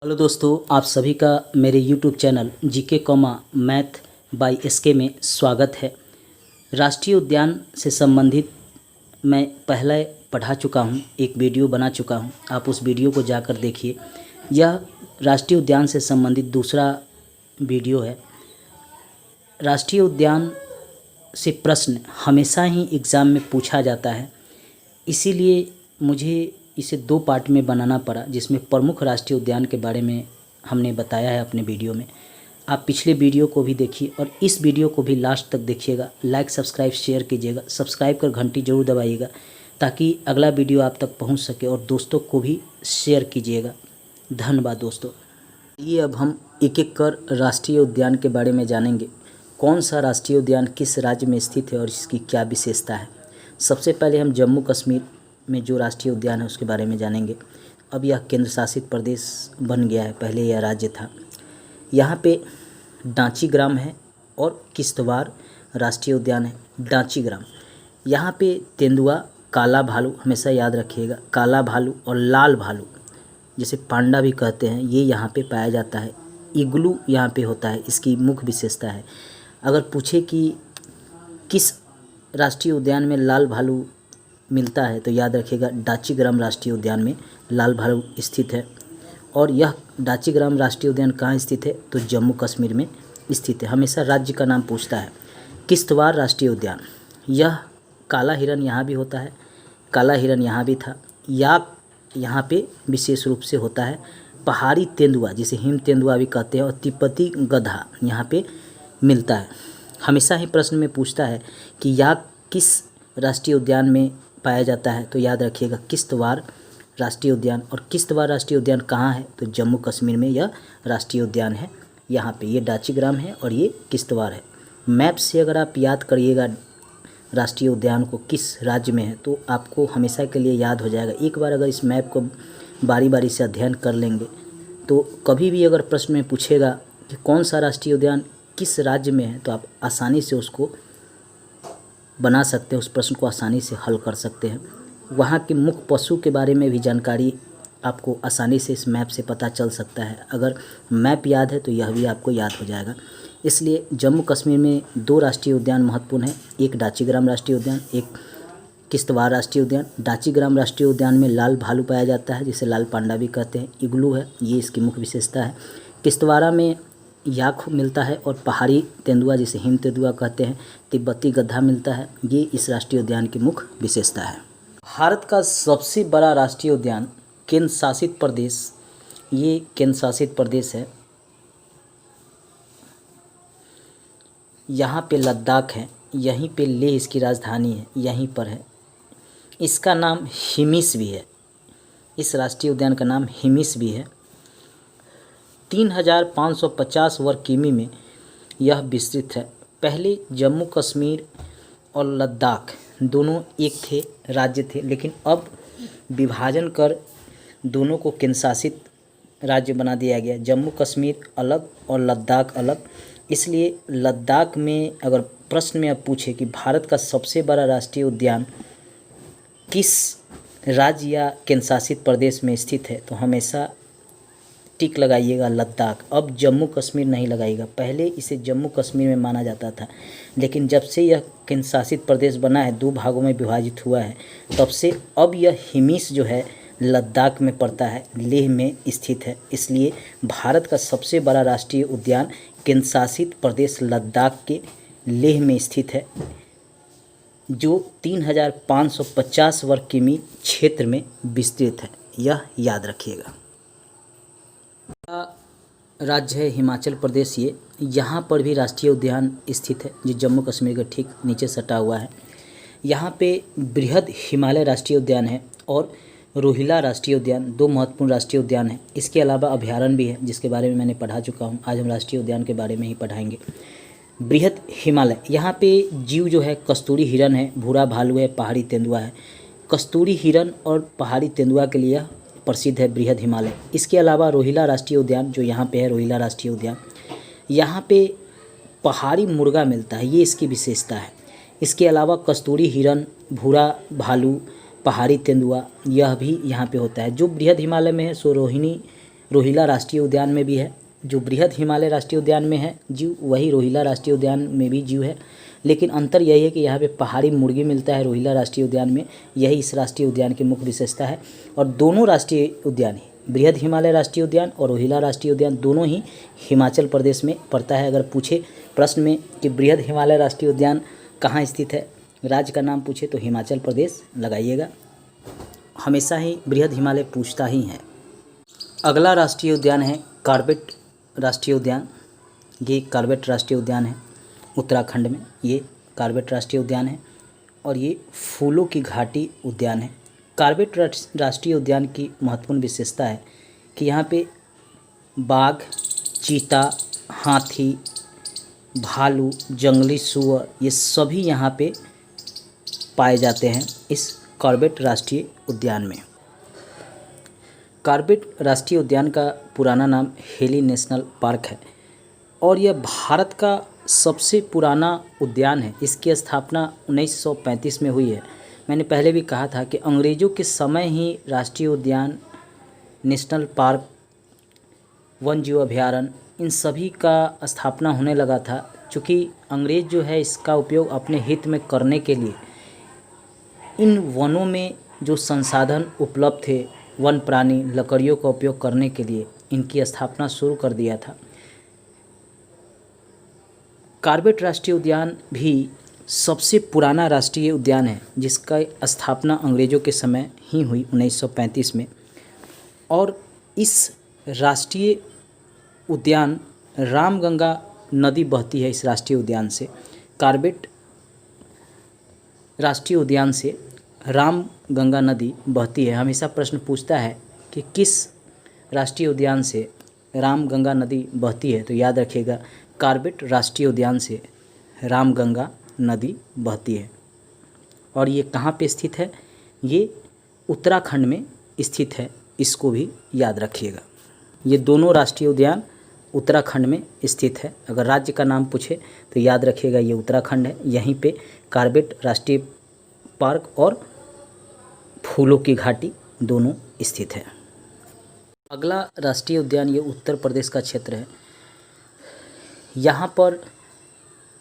Hello दोस्तों, आप सभी का मेरे YouTube channel GK comma math by SK में स्वागत है। राष्ट्रीय उद्यान से संबंधित मैं पहले पढ़ा चुका हूं, एक वीडियो बना चुका हूं, आप उस वीडियो को जाकर देखिए। यह राष्ट्रीय उद्यान से संबंधित दूसरा वीडियो है। राष्ट्रीय उद्यान से प्रश्न हमेशा ही एग्ज़ाम में पूछा जाता है, इसीलिए मुझे इसे दो पार्ट में बनाना पड़ा, जिसमें प्रमुख राष्ट्रीय उद्यान के बारे में हमने बताया है अपने वीडियो में। आप पिछले वीडियो को भी देखिए और इस वीडियो को भी लास्ट तक देखिएगा। लाइक सब्सक्राइब शेयर कीजिएगा, सब्सक्राइब कर घंटी जरूर दबाइएगा ताकि अगला वीडियो आप तक पहुंच सके, और दोस्तों को भी शेयर कीजिएगा। धन्यवाद दोस्तों। ये अब हम एक एक कर राष्ट्रीय उद्यान के बारे में जानेंगे। कौन सा राष्ट्रीय उद्यान किस राज्य में स्थित है और इसकी क्या विशेषता है। सबसे पहले हम जम्मू कश्मीर में जो राष्ट्रीय उद्यान है उसके बारे में जानेंगे। अब यह केंद्र शासित प्रदेश बन गया है, पहले यह राज्य था। यहाँ पे डांची ग्राम है और किश्तवाड़ राष्ट्रीय उद्यान है। डांची ग्राम, यहाँ पे तेंदुआ, काला भालू, हमेशा याद रखिएगा, काला भालू और लाल भालू जिसे पांडा भी कहते हैं, ये यहाँ पे पाया जाता है। इग्लू यहाँ पे होता है, इसकी मुख्य विशेषता है। अगर पूछे कि किस राष्ट्रीय उद्यान में लाल भालू मिलता है तो याद रखिएगा डाचीग्राम राष्ट्रीय उद्यान में लाल भालू स्थित है। और यह डाचीग्राम राष्ट्रीय उद्यान कहाँ स्थित है तो जम्मू कश्मीर में स्थित है। हमेशा राज्य का नाम पूछता है। किश्तवाड़ राष्ट्रीय उद्यान, यह काला हिरन यहाँ भी होता है, काला हिरन यहाँ भी था। याक यहाँ पे विशेष रूप से होता है। पहाड़ी तेंदुआ जिसे हिम तेंदुआ भी कहते हैं और तिब्बती गधा यहाँ पे मिलता है। हमेशा ही प्रश्न में पूछता है कि याक किस राष्ट्रीय उद्यान में पाया जाता है तो याद रखिएगा किश्तवाड़ राष्ट्रीय उद्यान। और किश्तवाड़ राष्ट्रीय उद्यान कहाँ है तो जम्मू कश्मीर में यह राष्ट्रीय उद्यान है। यहाँ पे ये डाचीग्राम है और ये किश्तवाड़ है। मैप से अगर आप याद करिएगा राष्ट्रीय उद्यान को किस राज्य में है तो आपको हमेशा के लिए याद हो जाएगा। एक बार अगर इस मैप को बारी बारी से अध्ययन कर लेंगे तो कभी भी अगर प्रश्न में पूछेगा कि कौन सा राष्ट्रीय उद्यान किस राज्य में है तो आप आसानी से उसको बना सकते हैं, उस प्रश्न को आसानी से हल कर सकते हैं। वहाँ के मुख्य पशु के बारे में भी जानकारी आपको आसानी से इस मैप से पता चल सकता है। अगर मैप याद है तो यह भी आपको याद हो जाएगा। इसलिए जम्मू कश्मीर में दो राष्ट्रीय उद्यान महत्वपूर्ण हैं, एक डाचीग्राम राष्ट्रीय उद्यान, एक किश्तवाड़ राष्ट्रीय उद्यान। डाचीग्राम राष्ट्रीय उद्यान में लाल भालू पाया जाता है जिसे लाल पांडा भी कहते हैं। इग्लू है, ये इसकी मुख्य विशेषता है। किश्तवाड़ा में याक मिलता है और पहाड़ी तेंदुआ जिसे हिम तेंदुआ कहते हैं, तिब्बती गधा मिलता है। ये इस राष्ट्रीय उद्यान की मुख्य विशेषता है। भारत का सबसे बड़ा राष्ट्रीय उद्यान केंद्र शासित प्रदेश, ये केंद्र शासित प्रदेश है। यहाँ पे लद्दाख है, यहीं पे लेह इसकी राजधानी है, यहीं पर है। इसका नाम हिमिस भी है, इस राष्ट्रीय उद्यान का नाम हिमिस भी है। 3550 वर्ग किमी में यह विस्तृत है। पहले जम्मू कश्मीर और लद्दाख दोनों एक थे, राज्य थे, लेकिन अब विभाजन कर दोनों को केंद्र शासित राज्य बना दिया गया। जम्मू कश्मीर अलग और लद्दाख अलग। इसलिए लद्दाख में अगर प्रश्न में अब पूछे कि भारत का सबसे बड़ा राष्ट्रीय उद्यान किस राज्य या केंद्र शासित प्रदेश में स्थित है तो हमेशा टिक लगाइएगा लद्दाख। अब जम्मू कश्मीर नहीं लगाइएगा। पहले इसे जम्मू कश्मीर में माना जाता था, लेकिन जब से यह केंद्र शासित प्रदेश बना है, दो भागों में विभाजित हुआ है, तब से अब यह हिमिस जो है लद्दाख में पड़ता है, लेह में स्थित है। इसलिए भारत का सबसे बड़ा राष्ट्रीय उद्यान केंद्र शासित प्रदेश लद्दाख के लेह में स्थित है, जो 3550 वर्ग किमी क्षेत्र में विस्तृत है। यह याद रखिएगा। राज्य है हिमाचल प्रदेश। ये यहाँ पर भी राष्ट्रीय उद्यान स्थित है जो जम्मू कश्मीर के ठीक नीचे सटा हुआ है। यहाँ पे बृहद हिमालय राष्ट्रीय उद्यान है और रोहिला राष्ट्रीय उद्यान, दो महत्वपूर्ण राष्ट्रीय उद्यान हैं। इसके अलावा अभयारण्य भी है जिसके बारे में मैंने पढ़ा चुका हूँ। आज हम राष्ट्रीय उद्यान के बारे में ही पढ़ाएंगे। बृहद हिमालय, यहाँ पे जीव जो है कस्तूरी हिरन है, भूरा भालू है, पहाड़ी तेंदुआ है। कस्तूरी हिरन और पहाड़ी तेंदुआ के लिए प्रसिद्ध है बृहद हिमालय। इसके अलावा रोहिला राष्ट्रीय उद्यान जो यहाँ पे है, रोहिला राष्ट्रीय उद्यान, यहाँ पे पहाड़ी मुर्गा मिलता है, ये इसकी विशेषता है। इसके अलावा कस्तूरी हिरन, भूरा भालू, पहाड़ी तेंदुआ, यह भी यहाँ पे होता है। जो बृहद हिमालय में है सो रोहिणी रोहिला राष्ट्रीय उद्यान में भी है। जो बृहद हिमालय राष्ट्रीय उद्यान में है जीव, वही रोहिला राष्ट्रीय उद्यान में भी जीव है, लेकिन अंतर यही है कि यहाँ पे पहाड़ी मुर्गी मिलता है रोहिला राष्ट्रीय उद्यान में। यही इस राष्ट्रीय उद्यान की मुख्य विशेषता है। और दोनों राष्ट्रीय उद्यान ही, बृहद हिमालय राष्ट्रीय उद्यान और रोहिला राष्ट्रीय उद्यान, दोनों ही हिमाचल प्रदेश में पड़ता है। अगर पूछे प्रश्न में कि बृहद हिमालय राष्ट्रीय उद्यान कहाँ स्थित है, राज्य का नाम पूछे तो हिमाचल प्रदेश लगाइएगा। हमेशा ही बृहद हिमालय पूछता ही है। अगला राष्ट्रीय उद्यान है कॉर्बेट राष्ट्रीय उद्यान। ये कॉर्बेट राष्ट्रीय उद्यान है उत्तराखंड में। ये कॉर्बेट राष्ट्रीय उद्यान है और ये फूलों की घाटी उद्यान है। कॉर्बेट राष्ट्रीय उद्यान की महत्वपूर्ण विशेषता है कि यहाँ पे बाघ, चीता, हाथी, भालू, जंगली सूअर, ये सभी यहाँ पे पाए जाते हैं इस कॉर्बेट राष्ट्रीय उद्यान में। कॉर्बेट राष्ट्रीय उद्यान का पुराना नाम हेली नेशनल पार्क है और यह भारत का सबसे पुराना उद्यान है। इसकी स्थापना 1935 में हुई है। मैंने पहले भी कहा था कि अंग्रेज़ों के समय ही राष्ट्रीय उद्यान, नेशनल पार्क, वन जीव अभयारण्य, इन सभी का स्थापना होने लगा था। चूँकि अंग्रेज़ जो है इसका उपयोग अपने हित में करने के लिए इन वनों में जो संसाधन उपलब्ध थे, वन प्राणी, लकड़ियों का उपयोग करने के लिए इनकी स्थापना शुरू कर दिया था। कॉर्बेट राष्ट्रीय उद्यान भी सबसे पुराना राष्ट्रीय उद्यान है जिसका स्थापना अंग्रेज़ों के समय ही हुई 1935 में। और इस राष्ट्रीय उद्यान रामगंगा नदी बहती है इस राष्ट्रीय उद्यान से। कॉर्बेट राष्ट्रीय उद्यान से रामगंगा नदी बहती है। हमेशा प्रश्न पूछता है कि किस राष्ट्रीय उद्यान से रामगंगा नदी बहती है, तो याद रखिएगा कॉर्बेट राष्ट्रीय उद्यान से रामगंगा नदी बहती है। और ये कहाँ पे स्थित है? ये उत्तराखंड में स्थित है, इसको भी याद रखिएगा। ये दोनों राष्ट्रीय उद्यान उत्तराखंड में स्थित है। अगर राज्य का नाम पूछे तो याद रखिएगा ये उत्तराखंड है। यहीं पे कॉर्बेट राष्ट्रीय पार्क और फूलों की घाटी दोनों स्थित है। अगला राष्ट्रीय उद्यान ये उत्तर प्रदेश का क्षेत्र है। यहाँ पर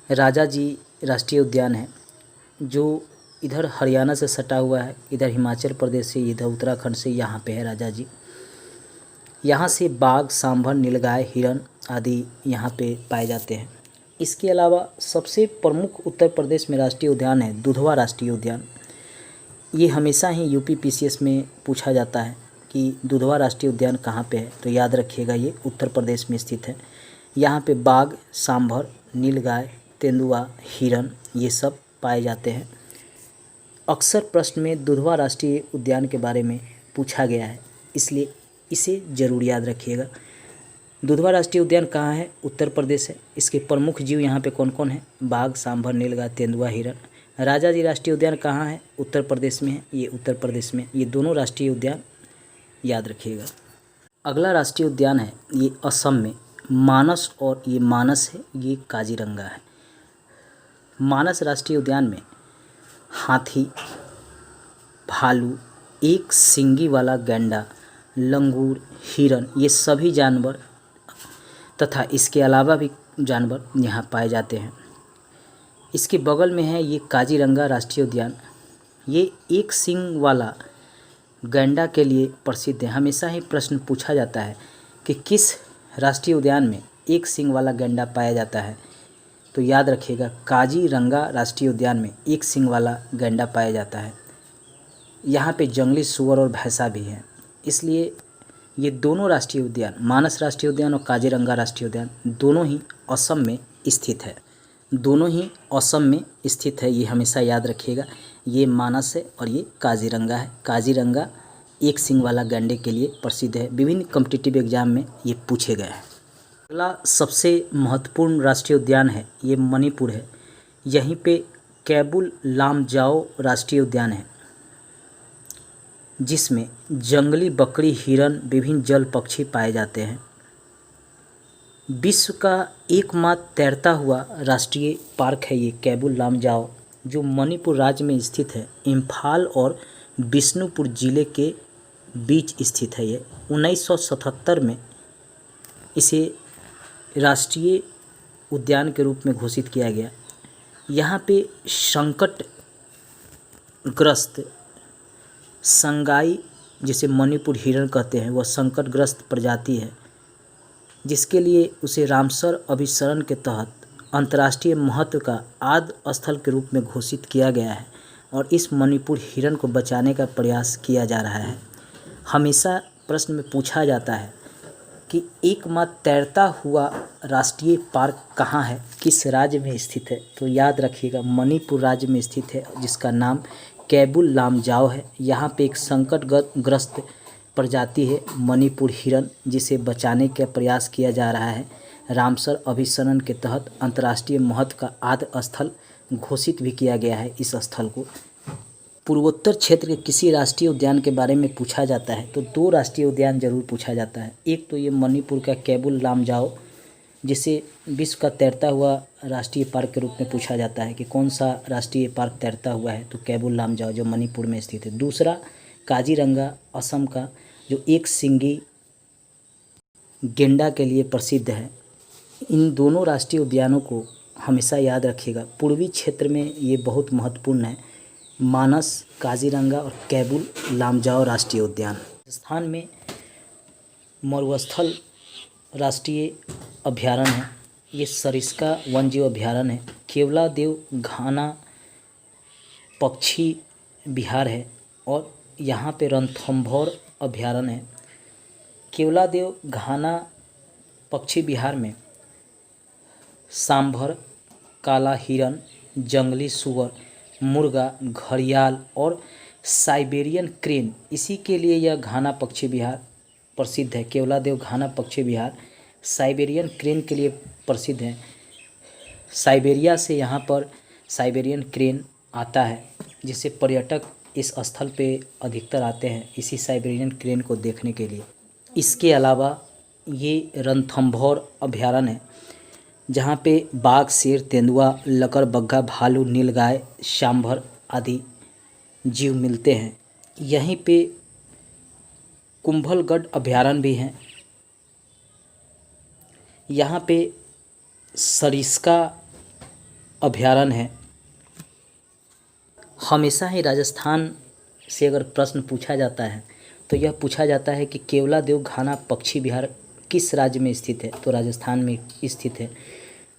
राजा जी राष्ट्रीय उद्यान है जो इधर हरियाणा से सटा हुआ है, इधर हिमाचल प्रदेश से, इधर उत्तराखंड से यहाँ पे है राजा जी। यहाँ से बाघ, सांभर, नीलगाय, हिरन आदि यहाँ पे पाए जाते हैं। इसके अलावा सबसे प्रमुख उत्तर प्रदेश में राष्ट्रीय उद्यान है दुधवा राष्ट्रीय उद्यान। ये हमेशा ही यूपी पीसीएस में पूछा जाता है कि दुधवा राष्ट्रीय उद्यान कहाँ पे है, तो याद रखिएगा ये उत्तर प्रदेश में स्थित है। यहाँ पे बाघ, सांभर, नीलगाय, तेंदुआ, हिरन ये सब पाए जाते हैं। अक्सर प्रश्न में दुधवा राष्ट्रीय उद्यान के बारे में पूछा गया है, इसलिए इसे ज़रूर याद रखिएगा। दुधवा राष्ट्रीय उद्यान कहाँ है? उत्तर प्रदेश है। इसके प्रमुख जीव यहाँ पे कौन कौन है? बाघ, सांभर, नीलगाय, तेंदुआ, हिरन। राजा जी राष्ट्रीय उद्यान कहाँ है? उत्तर प्रदेश में है। ये उत्तर प्रदेश में, ये दोनों राष्ट्रीय उद्यान याद रखिएगा। अगला राष्ट्रीय उद्यान है ये असम में मानस, और ये मानस है, ये काजीरंगा है। मानस राष्ट्रीय उद्यान में हाथी, भालू, एक सींगी वाला गैंडा, लंगूर, हिरन ये सभी जानवर तथा इसके अलावा भी जानवर यहाँ पाए जाते हैं। इसके बगल में है ये काजीरंगा राष्ट्रीय उद्यान। ये एक सींग वाला गैंडा के लिए प्रसिद्ध है। हमेशा ही प्रश्न पूछा जाता है कि किस राष्ट्रीय उद्यान में एक सींग वाला गैंडा पाया जाता है, तो याद रखिएगा काजीरंगा राष्ट्रीय उद्यान में एक सींग वाला गैंडा पाया जाता है। यहाँ पे जंगली सूअर और भैंसा भी है, इसलिए ये दोनों राष्ट्रीय उद्यान, मानस राष्ट्रीय उद्यान और काजीरंगा राष्ट्रीय उद्यान, दोनों ही असम में स्थित है। दोनों ही असम में स्थित है, ये हमेशा याद रखिएगा। ये मानस है और ये काजीरंगा है। काजीरंगा एक सींग वाला गैंडे के लिए प्रसिद्ध है। विभिन्न कॉम्पिटिटिव एग्जाम में ये पूछे गए हैं। अगला सबसे महत्वपूर्ण राष्ट्रीय उद्यान है ये मणिपुर है। यहीं पे कैबुल लामजाओ राष्ट्रीय उद्यान है जिसमें जंगली बकरी, हिरन, विभिन्न जल पक्षी पाए जाते हैं। विश्व का एकमात्र तैरता हुआ राष्ट्रीय पार्क है ये कैबुल लामजाओ, जो मणिपुर राज्य में स्थित है। इम्फाल और बिष्णुपुर जिले के बीच स्थित है। ये 1977 में इसे राष्ट्रीय उद्यान के रूप में घोषित किया गया। यहाँ पे संकटग्रस्त संगाई, जिसे मणिपुर हिरण कहते हैं, वह संकटग्रस्त प्रजाति है, जिसके लिए उसे रामसर अभिसरण के तहत अंतर्राष्ट्रीय महत्व का आद्य स्थल के रूप में घोषित किया गया है और इस मणिपुर हिरण को बचाने का प्रयास किया जा रहा है। हमेशा प्रश्न में पूछा जाता है कि एकमात्र तैरता हुआ राष्ट्रीय पार्क कहाँ है, किस राज्य में स्थित है? तो याद रखिएगा, मणिपुर राज्य में स्थित है, जिसका नाम कैबुल लामजाओ है। यहाँ पे एक संकटग्रस्त प्रजाति है मणिपुर हिरण, जिसे बचाने का प्रयास किया जा रहा है। रामसर अभिसरण के तहत अंतर्राष्ट्रीय महत्व का आद्य स्थल घोषित भी किया गया है इस स्थल को। पूर्वोत्तर क्षेत्र के किसी राष्ट्रीय उद्यान के बारे में पूछा जाता है तो 2 राष्ट्रीय उद्यान जरूर पूछा जाता है। एक तो ये मणिपुर का कैबुल लामजाओ, जिसे विश्व का तैरता हुआ राष्ट्रीय पार्क के रूप में पूछा जाता है कि कौन सा राष्ट्रीय पार्क तैरता हुआ है, तो कैबुल लामजाओ जो मणिपुर में स्थित है। दूसरा काजीरंगा, असम का, जो एक सिंगी गेंडा के लिए प्रसिद्ध है। इन दोनों राष्ट्रीय उद्यानों को हमेशा याद रखिएगा। पूर्वी क्षेत्र में ये बहुत महत्वपूर्ण है, मानस, काजीरंगा और कैबुल लामजाओ राष्ट्रीय उद्यान। राजस्थान में मरुस्थल राष्ट्रीय अभयारण्य है, ये सरिस्का वन्यजीव अभयारण्य है। केवलादेव घाना पक्षी विहार है और यहाँ पे रणथंभौर अभयारण्य है। केवलादेव घाना पक्षी विहार में सांभर, काला हिरन, जंगली सूअर, मुर्गा, घड़ियाल और साइबेरियन क्रेन, इसी के लिए यह घाना पक्षी विहार प्रसिद्ध है। केवलादेव घाना पक्षी विहार साइबेरियन क्रेन के लिए प्रसिद्ध है। साइबेरिया से यहाँ पर साइबेरियन क्रेन आता है, जिससे पर्यटक इस स्थल पे अधिकतर आते हैं इसी साइबेरियन क्रेन को देखने के लिए। इसके अलावा ये रणथंभौर अभयारण्य है, जहाँ पे बाघ, शेर, तेंदुआ, लकड़बग्घा, भालू, नीलगाय, सांभर आदि जीव मिलते हैं। यहीं पे कुंभलगढ़ अभयारण्य भी है। यहाँ पे सरिस्का अभयारण्य है। हमेशा ही राजस्थान से अगर प्रश्न पूछा जाता है तो यह पूछा जाता है कि केवलादेव घाना पक्षी विहार किस राज्य में स्थित है, तो राजस्थान में स्थित है।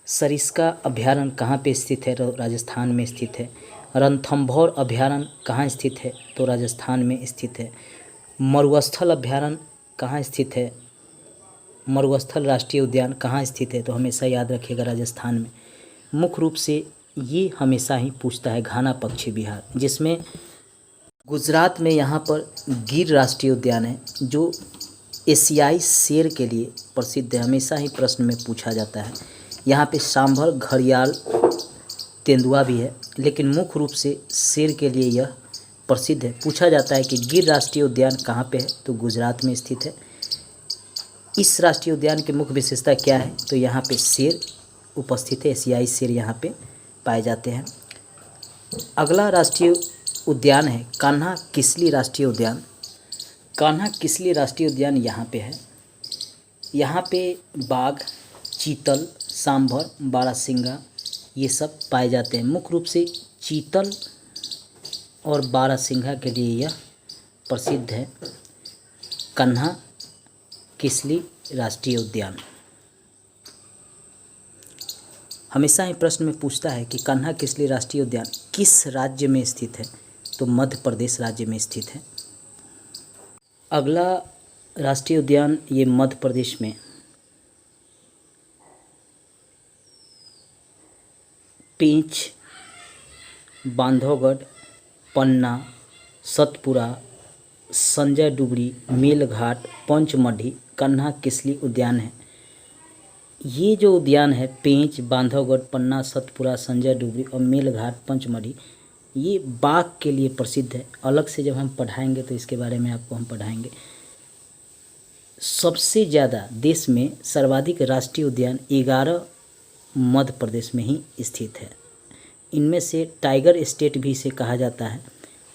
सरिस्का अभयारण्य कहाँ पे स्थित है, तो राजस्थान में स्थित है। रणथंभौर अभयारण्य कहाँ स्थित है, तो राजस्थान में स्थित है। मरुस्थल अभयारण्य कहाँ स्थित है, मरुस्थल राष्ट्रीय उद्यान कहाँ स्थित है, तो हमेशा याद रखिएगा राजस्थान में। मुख्य रूप से ये हमेशा ही पूछता है घाना पक्षी विहार, जिसमें गुजरात में यहाँ पर गिर राष्ट्रीय उद्यान है, जो एशियाई शेर के लिए प्रसिद्ध है। हमेशा ही प्रश्न में पूछा जाता है। यहाँ पे सांभर, घड़ियाल, तेंदुआ भी है, लेकिन मुख्य रूप से शेर के लिए यह प्रसिद्ध है। पूछा जाता है कि गिर राष्ट्रीय उद्यान कहाँ पे है, तो गुजरात में स्थित है। इस राष्ट्रीय उद्यान की मुख्य विशेषता क्या है, तो यहाँ पे शेर उपस्थित है, एशियाई शेर यहाँ पे पाए जाते हैं। अगला राष्ट्रीय उद्यान है कान्हा किसली राष्ट्रीय उद्यान। कान्हा किसली राष्ट्रीय उद्यान यहाँ पे है। यहाँ पे बाघ, चीतल, सांभर, बारहसिंगा ये सब पाए जाते हैं। मुख्य रूप से चीतल और बारहसिंगा के लिए यह प्रसिद्ध है कान्हा किसली राष्ट्रीय उद्यान। हमेशा ही प्रश्न में पूछता है कि कान्हा किसली राष्ट्रीय उद्यान किस राज्य में स्थित है, तो मध्य प्रदेश राज्य में स्थित है। अगला राष्ट्रीय उद्यान ये मध्य प्रदेश में पेंच, बांधवगढ़, पन्ना, सतपुरा, संजय डुगरी, मेलघाट, पंचमढ़ी, कान्हा किसली उद्यान है। ये जो उद्यान है पेंच, बांधवगढ़, पन्ना, सतपुरा, संजय डुगरी और मेलघाट, पंचमढ़ी, ये बाघ के लिए प्रसिद्ध है। अलग से जब हम पढ़ाएंगे तो इसके बारे में आपको हम पढ़ाएंगे। सबसे ज़्यादा देश में सर्वाधिक राष्ट्रीय उद्यान 11 मध्य प्रदेश में ही स्थित है। इनमें से टाइगर स्टेट भी इसे कहा जाता है।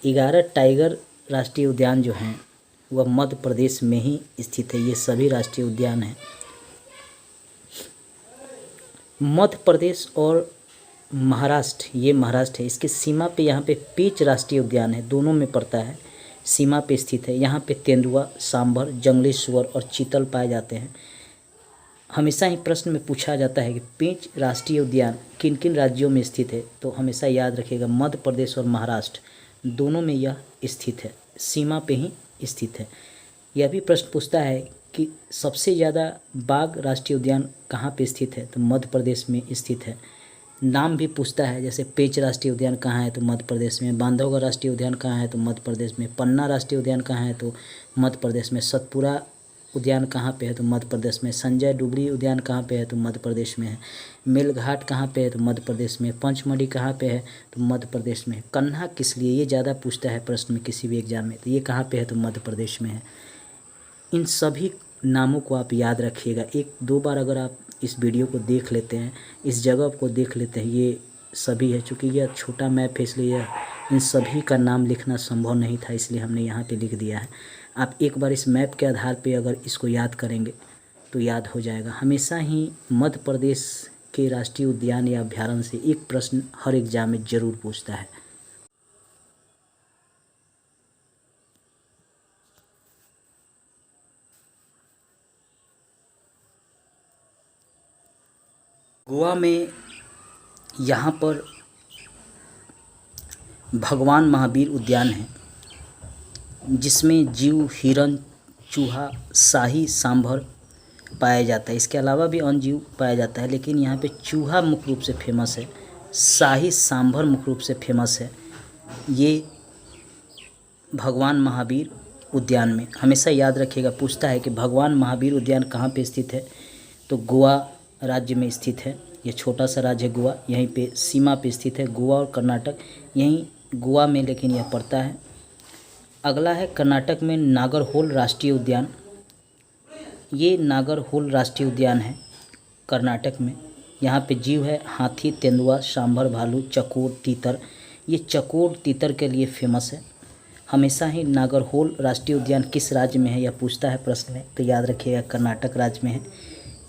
11 टाइगर राष्ट्रीय उद्यान जो हैं वह मध्य प्रदेश में ही स्थित है। ये सभी राष्ट्रीय उद्यान हैं। मध्य प्रदेश और महाराष्ट्र, ये महाराष्ट्र है, इसके सीमा पे यहाँ पे पेंच राष्ट्रीय उद्यान है, दोनों में पड़ता है, सीमा पे स्थित है। यहाँ पे तेंदुआ, सांभर, जंगली सुअर और चीतल पाए जाते हैं। हमेशा ही प्रश्न में पूछा जाता है कि पेंच राष्ट्रीय उद्यान किन किन राज्यों में स्थित है, तो हमेशा याद रखिएगा मध्य प्रदेश और महाराष्ट्र दोनों में यह स्थित है, सीमा पे ही स्थित है। यह भी प्रश्न पूछता है कि सबसे ज़्यादा बाघ राष्ट्रीय उद्यान कहाँ पे स्थित है, तो मध्य प्रदेश में स्थित है। नाम भी पूछता है, जैसे पेंच राष्ट्रीय उद्यान कहाँ है, तो मध्य प्रदेश में। बांधवगढ़ राष्ट्रीय उद्यान कहाँ है, तो मध्य प्रदेश में। पन्ना राष्ट्रीय उद्यान कहाँ है, तो मध्य प्रदेश में। सतपुरा उद्यान कहाँ पे है, तो मध्य प्रदेश में। संजय डुबरी उद्यान कहाँ पे है, तो मध्य प्रदेश में है। मेलघाट कहाँ पे है, तो मध्य प्रदेश में। पंचमढ़ी कहाँ पे है, तो मध्य प्रदेश में। कन्हा किस लिए, ये ज़्यादा पूछता है प्रश्न में किसी भी एग्जाम में, तो ये कहाँ पे है, तो मध्य प्रदेश में है। इन सभी नामों को आप याद रखिएगा। एक दो बार अगर आप इस वीडियो को देख लेते हैं, इस जगह को देख लेते हैं, ये सभी है। चूँकि यह छोटा मैप है इसलिए इन सभी का नाम लिखना संभव नहीं था, इसलिए हमने यहाँ पे लिख दिया है। आप एक बार इस मैप के आधार पे अगर इसको याद करेंगे तो याद हो जाएगा। हमेशा ही मध्य प्रदेश के राष्ट्रीय उद्यान या अभ्यारण्य से एक प्रश्न हर एग्जाम में ज़रूर पूछता है। गोवा में यहाँ पर भगवान महावीर उद्यान है, जिसमें जीव, हिरण, चूहा, शाही सांभर पाया जाता है। इसके अलावा भी अन्य जीव पाया जाता है, लेकिन यहाँ पे चूहा मुख्य रूप से फेमस है, शाही सांभर मुख्य रूप से फेमस है। ये भगवान महावीर उद्यान में हमेशा याद रखिएगा, पूछता है कि भगवान महावीर उद्यान कहाँ पे स्थित है, तो गोवा राज्य में स्थित है। ये छोटा सा राज्य है गोवा, यहीं पे सीमा पे स्थित है। गोवा और कर्नाटक यहीं गोवा में, लेकिन यह पड़ता है। अगला है कर्नाटक में नागरहोल राष्ट्रीय उद्यान। ये नागरहोल राष्ट्रीय उद्यान है कर्नाटक में। यहाँ पे जीव है हाथी, तेंदुआ, सांभर, भालू, चकोर, तीतर। ये चकोर तीतर के लिए फेमस है। हमेशा ही नागरहोल राष्ट्रीय उद्यान किस राज्य में है, यह पूछता है प्रश्न में, तो याद रखिएगा कर्नाटक राज्य में है।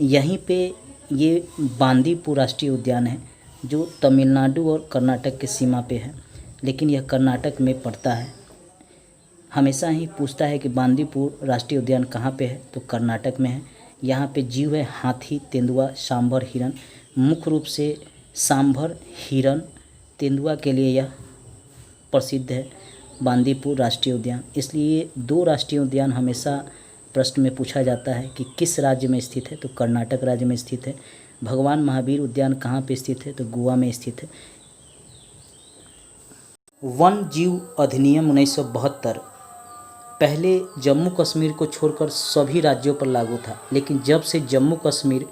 यहीं पे ये बांदीपुर राष्ट्रीय उद्यान है, जो तमिलनाडु और कर्नाटक के सीमा पे है, लेकिन यह कर्नाटक में पड़ता है। हमेशा ही पूछता है कि बांदीपुर राष्ट्रीय उद्यान कहाँ पे है, तो कर्नाटक में है। यहाँ पे जीव है हाथी, तेंदुआ, सांभर, हिरण। मुख्य रूप से सांभर, हिरण, तेंदुआ के लिए यह प्रसिद्ध है बांदीपुर राष्ट्रीय उद्यान। इसलिए दो राष्ट्रीय उद्यान हमेशा प्रश्न में पूछा जाता है कि किस राज्य में स्थित है, तो कर्नाटक राज्य में स्थित है। भगवान महावीर उद्यान कहाँ पे स्थित है, तो गोवा में स्थित है। वन जीव अधिनियम 1972 पहले जम्मू कश्मीर को छोड़कर सभी राज्यों पर लागू था, लेकिन जब से जम्मू कश्मीर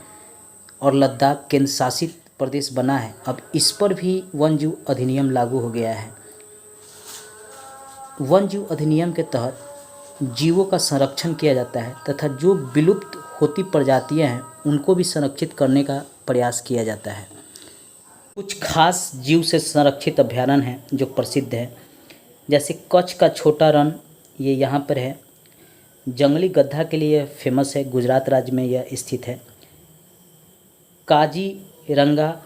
और लद्दाख केंद्र शासित प्रदेश बना है, अब इस पर भी वन जीव अधिनियम लागू हो गया है। वन जीव अधिनियम के तहत जीवों का संरक्षण किया जाता है तथा जो विलुप्त होती प्रजातियां हैं उनको भी संरक्षित करने का प्रयास किया जाता है। कुछ खास जीव से संरक्षित अभ्यारण्य हैं जो प्रसिद्ध है, जैसे कच्छ का छोटा रण, ये यहाँ पर है। जंगली गधा के लिए फेमस है, गुजरात राज्य में यह स्थित है। काजीरंगा,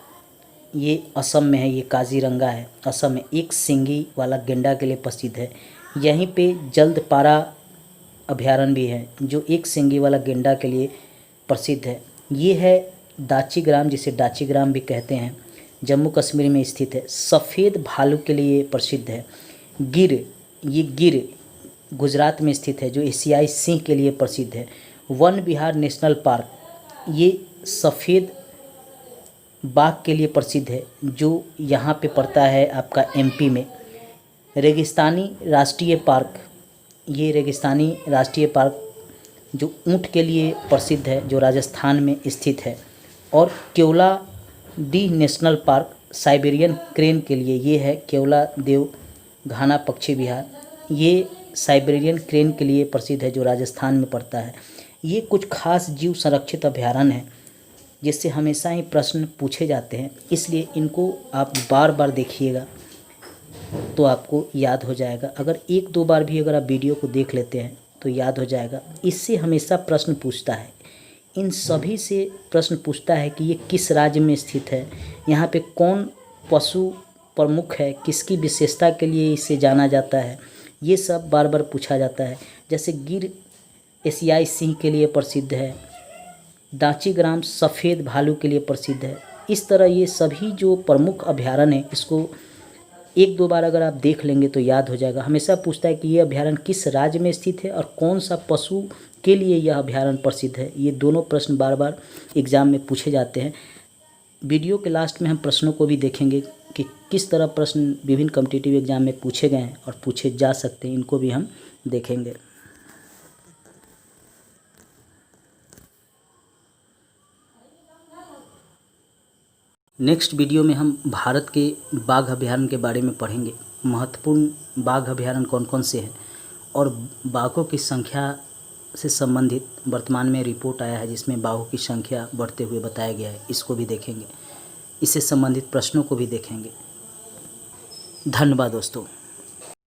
ये असम में है। ये काजीरंगा है, असम में। एक सींगी वाला गेंडा के लिए प्रसिद्ध है। यहीं पे जल्दपारा अभ्यारण्य भी है, जो एक सींगी वाला गेंडा के लिए प्रसिद्ध है। ये है दाचीग्राम, जिसे दाचीग्राम भी कहते हैं, जम्मू कश्मीर में स्थित है। सफ़ेद भालू के लिए प्रसिद्ध है। गिर, ये गिर गुजरात में स्थित है, जो एशियाई सिंह के लिए प्रसिद्ध है। वन विहार नेशनल पार्क, ये सफ़ेद बाघ के लिए प्रसिद्ध है, जो यहाँ पे पड़ता है आपका एमपी में। रेगिस्तानी राष्ट्रीय पार्क, ये रेगिस्तानी राष्ट्रीय पार्क जो ऊँट के लिए प्रसिद्ध है, जो राजस्थान में स्थित है। और Keoladeo national park Siberian crane के लिए, ये है केवला देव घाना पक्षी विहार। ये साइबेरियन क्रेन के लिए प्रसिद्ध है, जो राजस्थान में पड़ता है। ये कुछ खास जीव संरक्षित अभ्यारण्य हैं जिससे हमेशा ही प्रश्न पूछे जाते हैं, इसलिए इनको आप बार बार देखिएगा तो आपको याद हो जाएगा। अगर एक दो बार भी अगर आप वीडियो को देख लेते हैं तो याद हो जाएगा। इससे हमेशा प्रश्न पूछता है, इन सभी से प्रश्न पूछता है कि ये किस राज्य में स्थित है, यहाँ पे कौन पशु प्रमुख है, किसकी विशेषता के लिए इसे जाना जाता है, ये सब बार बार पूछा जाता है। जैसे गिर एशियाई सिंह के लिए प्रसिद्ध है, दांचीग्राम सफ़ेद भालू के लिए प्रसिद्ध है। इस तरह ये सभी जो प्रमुख अभयारण्य हैं, इसको एक दो बार अगर आप देख लेंगे तो याद हो जाएगा। हमेशा पूछता है कि ये अभयारण्य किस राज्य में स्थित है और कौन सा पशु के लिए यह अभयारण्य प्रसिद्ध है। ये दोनों प्रश्न बार बार एग्ज़ाम में पूछे जाते हैं। वीडियो के लास्ट में हम प्रश्नों को भी देखेंगे कि किस तरह प्रश्न विभिन्न कॉम्पिटिटिव एग्ज़ाम में पूछे गए हैं और पूछे जा सकते हैं, इनको भी हम देखेंगे। नेक्स्ट वीडियो में हम भारत के बाघ अभयारण्य के बारे में पढ़ेंगे। महत्वपूर्ण बाघ अभयारण्य कौन कौन से हैं और बाघों की संख्या से संबंधित वर्तमान में रिपोर्ट आया है जिसमें बाघों की संख्या बढ़ते हुए बताया गया है, इसको भी देखेंगे। इससे संबंधित प्रश्नों को भी देखेंगे। धन्यवाद दोस्तों।